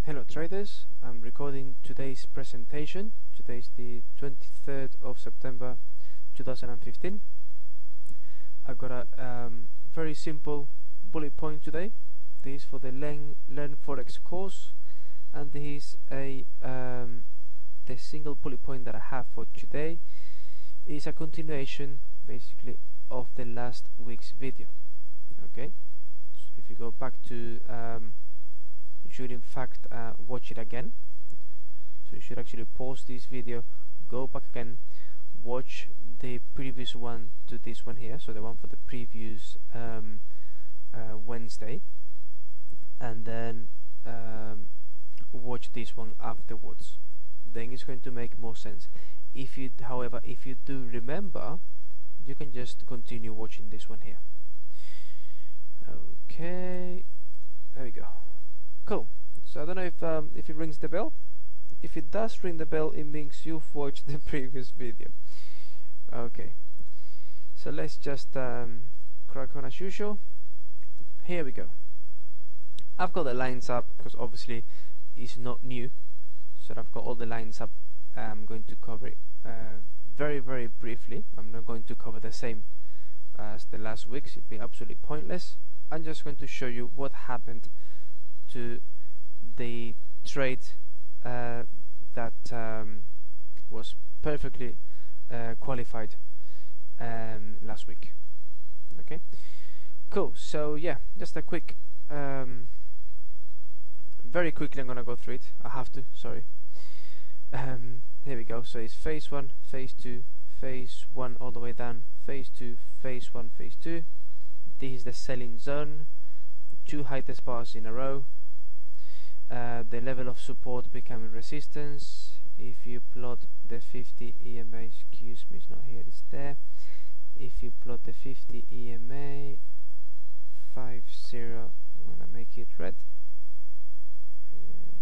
Hello traders, I'm recording today's presentation. Today is the 23rd of September 2015. I've got a very simple bullet point today. This is for the Learn Forex course, and this is the single bullet point that I have for today is a continuation basically of the last week's video. Okay, so if you go back to you should in fact watch it again. So you should actually pause this video, go back again, watch the previous one to this one here, so the one for the previous Wednesday, and then watch this one afterwards. Then it's going to make more sense. If you, however, if you do remember, you can just continue watching this one here. Okay, there we go. Cool. So I don't know if it rings the bell. If it does ring the bell, it means you've watched the previous video. Okay. So let's just crack on as usual. Here we go. I've got the lines up because obviously it's not new. So I've got all the lines up. I'm going to cover it very briefly. I'm not going to cover the same as the last weeks. It'd be absolutely pointless. I'm just going to show you what happened to the trade that was perfectly qualified last week. Okay, cool. So yeah, just a quick very quickly I'm gonna go through it. I have to, sorry. Here we go. So it's phase 1, phase 2, phase 1 all the way down, phase 2, phase 1, phase 2. This is the selling zone, 2 highest bars in a row. The level of support becoming resistance. If you plot the 50 EMA, excuse me, it's not here, it's there. If you plot the 50 EMA 50, I'm gonna make it red.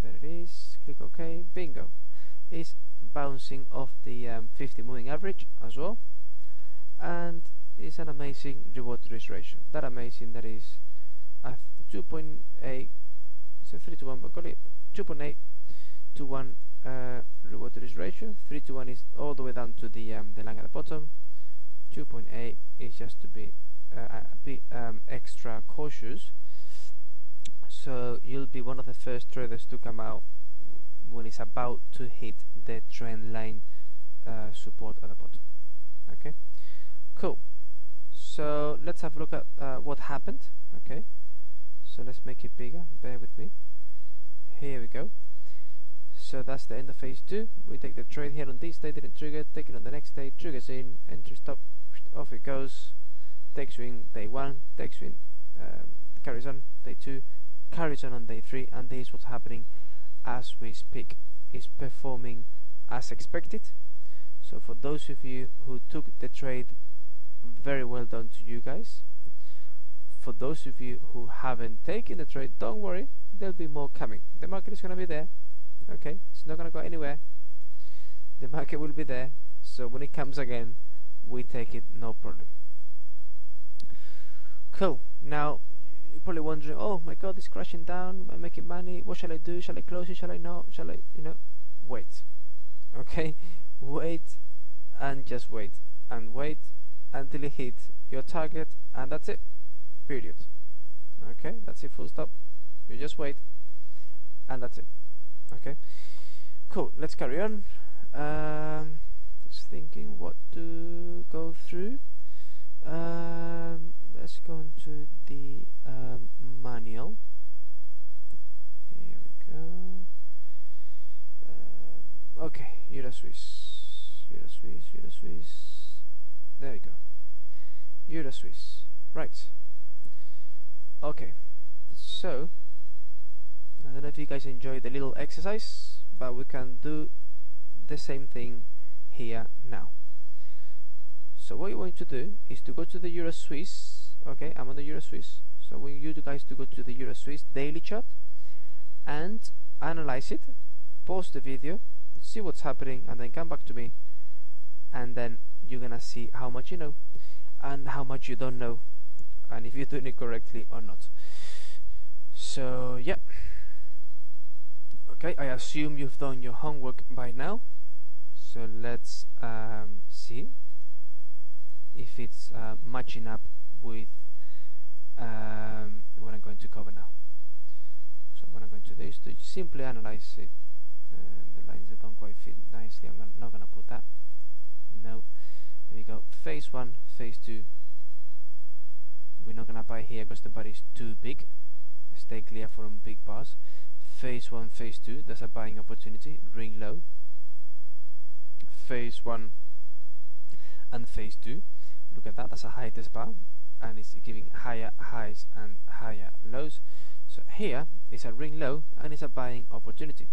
There it is. Click OK. Bingo. It's bouncing off the 50 moving average as well, and it's an amazing reward to risk ratio. That amazing, that is a 2.8. So 3 to 1, but got it. 2.8 to 1 reward to risk ratio. 3 to 1 is all the way down to the line at the bottom. 2.8 is just to be a bit extra cautious. So you'll be one of the first traders to come out when it's about to hit the trend line support at the bottom. Okay, cool. So let's have a look at what happened. Okay. So let's make it bigger, bear with me. Here we go. So that's the end of phase 2. We take the trade here on this day, didn't trigger, take it on the next day, triggers in, entry stop, off it goes, takes you in day 1, takes you in, carries on day 2, carries on day 3, and this is what's happening as we speak. It's performing as expected. So for those of you who took the trade, very well done to you guys. For those of you who haven't taken the trade, don't worry, there'll be more coming. The market is going to be there. Okay, it's not going to go anywhere. The market will be there. So when it comes again, we take it, no problem. Cool. Now you're probably wondering, oh my god, it's crashing down, I'm making money, what shall I do? Shall I close it? Shall I not? Shall I, wait. Okay, wait and just wait and wait until you hit your target, and that's it. Period. Okay, that's it, full stop. You just wait, and that's it. Okay, cool. Let's carry on. Just thinking what to go through. Let's go into the manual. Here we go. Okay, Euro Swiss. There we go. Euro Swiss. Right. Okay, so I don't know if you guys enjoyed the little exercise, but we can do the same thing here now. So what you want to do is to go to the Euro Swiss. Okay, I'm on the Euro Swiss. So we want you guys to go to the Euro Swiss daily chart and analyze it, pause the video, see what's happening, and then come back to me, and then you're gonna see how much you know and how much you don't know, and if you're doing it correctly or not. So yeah, Okay, I assume you've done your homework by now, so let's see if it's matching up with what I'm going to cover now. So what I'm going to do is to simply analyze it. The lines that don't quite fit nicely, I'm not going to put that. No. Here we go. Phase 1, phase 2. We're not going to buy here because the bar is too big. Stay clear from big bars. Phase 1, phase 2, that's a buying opportunity. Ring low. Phase 1 and phase 2. Look at that, that's a highest bar, and it's giving higher highs and higher lows. So here is a ring low, and it's a buying opportunity.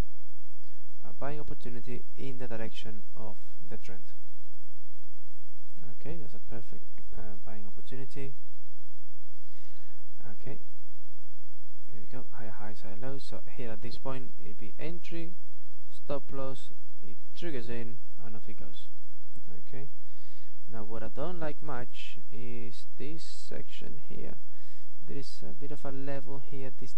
A buying opportunity in the direction of the trend. Okay, that's a perfect buying opportunity. Okay, here we go, higher highs, higher lows. So here at this point it'll be entry, stop loss, it triggers in, and off it goes. Okay, now what I don't like much is this section here. There is a bit of a level here. This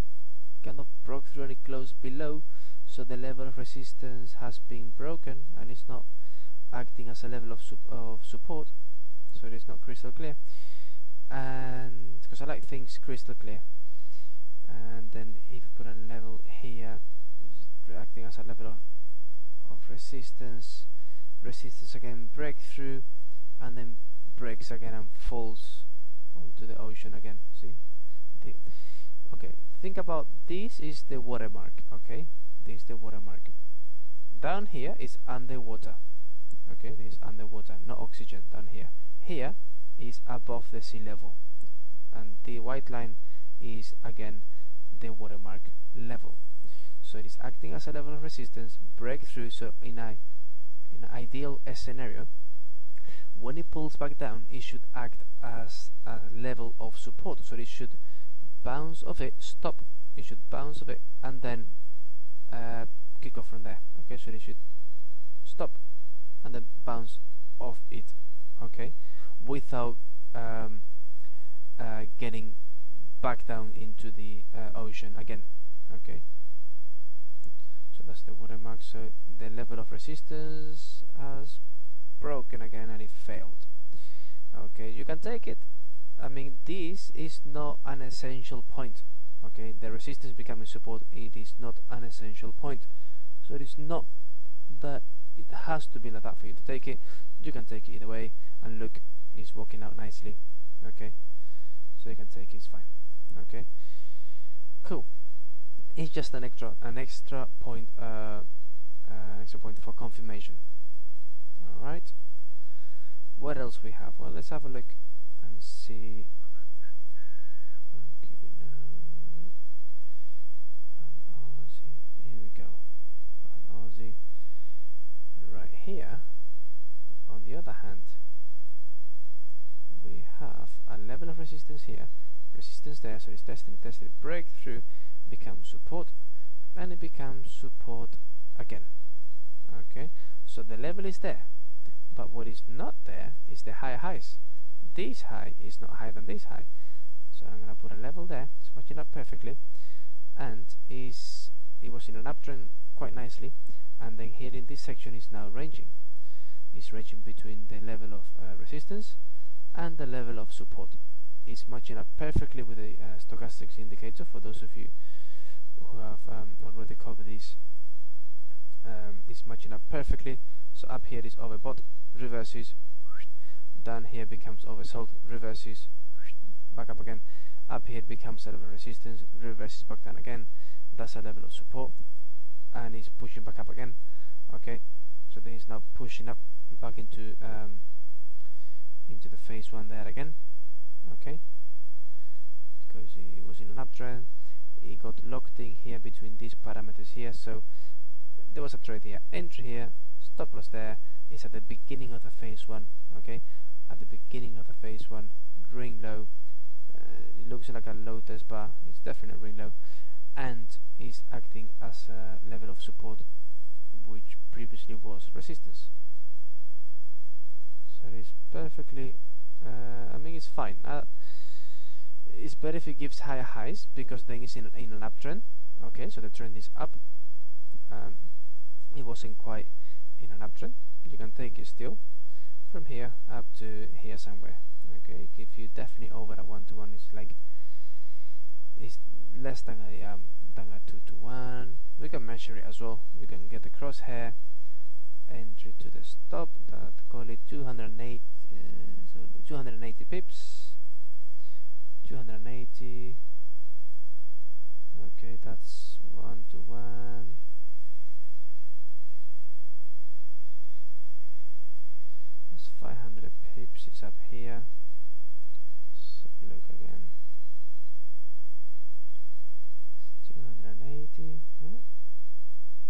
kind of broke through and it closed below, so the level of resistance has been broken and it's not acting as a level of support, so it is not crystal clear. And because I like things crystal clear, and then if you put a level here which is acting as a level of resistance again, breakthrough, and then breaks again and falls onto the ocean again. See, okay, think about this is the watermark. Okay, this is the watermark. Down here is underwater. Okay, this is underwater, no oxygen down here. Here is above the sea level, and the white line is again the watermark level. So it is acting as a level of resistance, breakthrough. So in an ideal scenario, when it pulls back down, it should act as a level of support. So it should bounce off it, stop. It should bounce off it, and then kick off from there. Okay, so it should stop and then bounce off it. Okay, without getting back down into the ocean again. Okay, so that's the watermark. So the level of resistance has broken again and it failed. Okay, you can take it. I mean, this is not an essential point. Okay, the resistance becoming support, it is not an essential point. So it is not that it has to be like that for you to take it. You can take it either way, and look, it's working out nicely. Okay, so you can take it, it's fine. Okay, cool. It's just an extra point, extra point for confirmation. All right. What else we have? Well, let's have a look and see. Okay, we know. Pan Aussie. Here we go. Pan Aussie. Right here, on the other hand, we have a level of resistance here, resistance there, so it's tested, breakthrough, becomes support, and it becomes support again. Okay, so the level is there, but what is not there is the higher highs. This high is not higher than this high, so I'm going to put a level there. It's matching up perfectly, and it was in an uptrend quite nicely, and then here in this section is now ranging. It's ranging between the level of resistance and the level of support. It's matching up perfectly with the stochastics indicator. For those of you who have already covered this, it's matching up perfectly. So up here is overbought, reverses, down here becomes oversold, reverses, back up again. Up here it becomes a level of resistance, reverses back down again. That's a level of support, and it's pushing back up again. Okay, so then it's now pushing up back into the phase 1 there again. Okay, because it was in an uptrend, it got locked in here between these parameters here. So there was a trade here, entry here, stop loss there. It's at the beginning of the phase 1. Okay, at the beginning of the phase 1, ring low. It looks like a low test bar. It's definitely ring low, and is acting as a level of support, which previously was resistance. So it is perfectly. I mean, it's fine. It's better if it gives higher highs, because then it's in an uptrend. Okay, so the trend is up, it wasn't quite in an uptrend. You can take it still from here up to here somewhere. Okay, if you definitely over a 1-to-1, it's like it's less than a 2-to-1. We can measure it as well. You can get the crosshair entry to the stop. That call it 280. So 280 pips. 280. Okay, that's 1-to-1. That's 500 pips. Is up here. So look again. 280.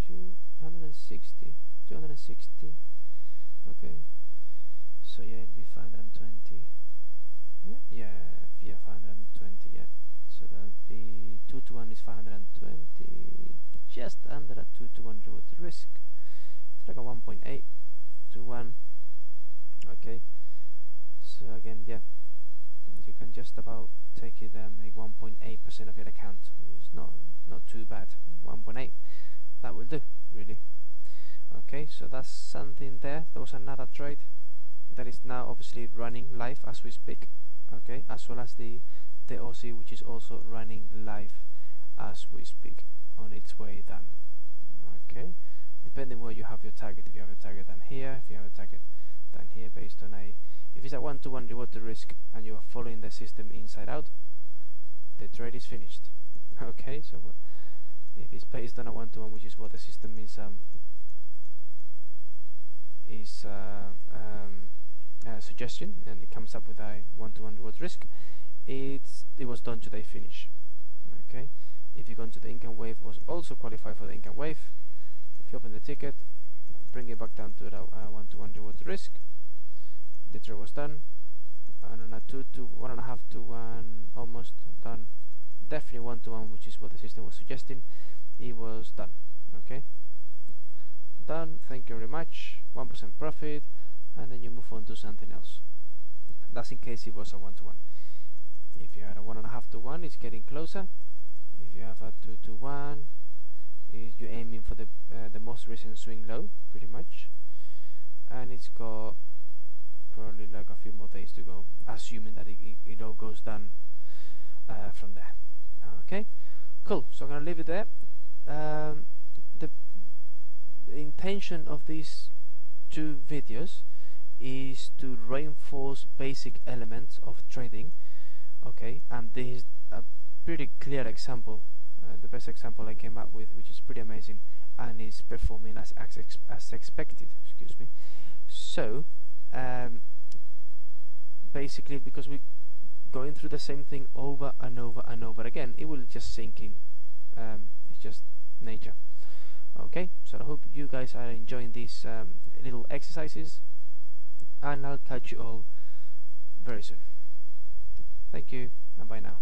260. 260. Okay. So yeah, it'll be 520. Yeah, 520. Yeah. So that'll be 2-to-1 is 520. Just under a 2-to-1 reward risk. It's like a 1.8 to 1. Okay. So again, yeah, you can just about take it make 1.8% of your account. It's not too bad. 1.8, that will do, really. Okay, so that's something there. There was another trade that is now obviously running live as we speak. Okay, as well as the Aussie, which is also running live as we speak, on its way down. Okay, depending where you have your target. If you have a target down here, if you have a target down here, based on if it's a 1-to-1 reward to risk and you are following the system inside out, the trade is finished. Okay, so if it's based on a 1-to-1, which is what the system is suggestion, and it comes up with a 1-to-1 reward risk, it was done today finish. Okay, if you go into the income wave, was also qualified for the income wave. If you open the ticket, bring it back down to the 1-to-1 reward risk, the trade was done, and on a 1.5 to 1, almost done. Definitely 1-to-1, which is what the system was suggesting. It was done. Okay, done. Thank you very much. 1% profit, and then you move on to something else. That's in case it was a 1-to-1. If you had a 1.5 to 1, it's getting closer. If you have a 2-to-1, you're aiming for the most recent swing low, pretty much, and it's got probably like a few more days to go, assuming that it all goes down from there. Okay, cool. So I'm gonna leave it there. The intention of these two videos is to reinforce basic elements of trading. Okay, and this is a pretty clear example, the best example I came up with, which is pretty amazing, and is performing as expected. Excuse me. So basically, because we're going through the same thing over and over and over again, it will just sink in. It's just nature. Okay, so I hope you guys are enjoying these little exercises, and I'll catch you all very soon. Thank you, and bye now.